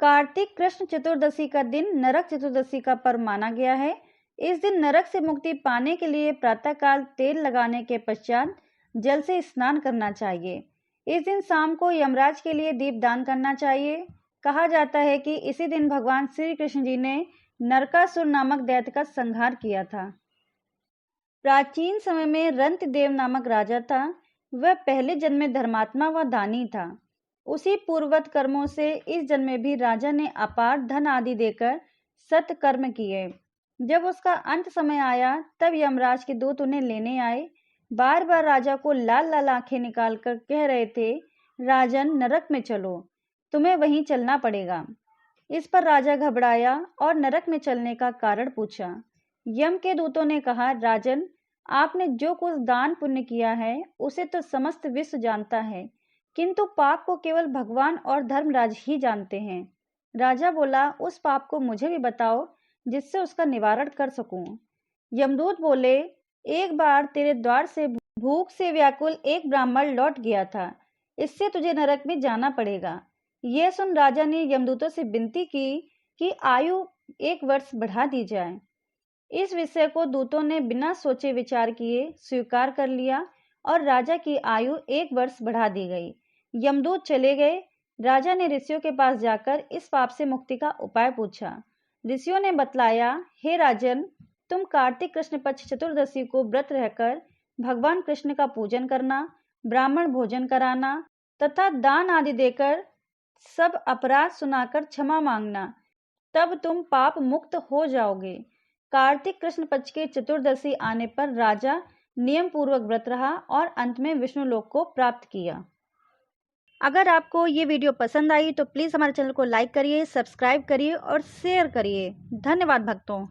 कार्तिक कृष्ण चतुर्दशी का दिन नरक चतुर्दशी का पर्व माना गया है। इस दिन नरक से मुक्ति पाने के लिए प्रातःकाल तेल लगाने के पश्चात जल से स्नान करना चाहिए। इस दिन शाम को यमराज के लिए दीपदान करना चाहिए। कहा जाता है कि इसी दिन भगवान श्री कृष्ण जी ने नरकासुर नामक दैत्य का संहार किया था। प्राचीन समय में रंतदेव नामक राजा था। वह पहले जन्म में धर्मात्मा व दानी था। उसी पूर्ववत कर्मों से इस जन्म में भी राजा ने अपार धन आदि देकर सत्कर्म किए। जब उसका अंत समय आया तब यमराज के दूत उन्हें लेने आए। बार बार राजा को लाल लाल आंखें निकालकर कह रहे थे, राजन नरक में चलो, तुम्हें वहीं चलना पड़ेगा। इस पर राजा घबराया और नरक में चलने का कारण पूछा। यम के दूतों ने कहा, राजन, आपने जो कुछ दान पुण्य किया है उसे तो समस्त विश्व जानता है, किंतु पाप को केवल भगवान और धर्मराज ही जानते हैं। राजा बोला, उस पाप को मुझे भी बताओ जिससे उसका निवारण कर सकूं। यमदूत बोले, एक बार तेरे द्वार से भूख से व्याकुल एक ब्राह्मण लौट गया था, इससे तुझे नरक में जाना पड़ेगा। यह सुन राजा ने यमदूतों से विनती की कि आयु 1 वर्ष बढ़ा दी जाए। इस विषय को दूतों ने बिना सोचे विचार किए स्वीकार कर लिया और राजा की आयु 1 वर्ष बढ़ा दी गई। यमदूत चले गए। राजा ने ऋषियों के पास जाकर इस पाप से मुक्ति का उपाय पूछा। ऋषियों ने बतलाया, हे राजन, तुम कार्तिक कृष्ण पक्ष चतुर्दशी को व्रत रहकर भगवान कृष्ण का पूजन करना, ब्राह्मण भोजन कराना तथा दान आदि देकर सब अपराध सुनाकर क्षमा मांगना, तब तुम पाप मुक्त हो जाओगे। कार्तिक कृष्ण पक्ष की चतुर्दशी आने पर राजा नियम पूर्वक व्रत रहा और अंत में विष्णु लोक को प्राप्त किया। अगर आपको ये वीडियो पसंद आई तो प्लीज़ हमारे चैनल को लाइक करिए, सब्सक्राइब करिए और शेयर करिए। धन्यवाद भक्तों।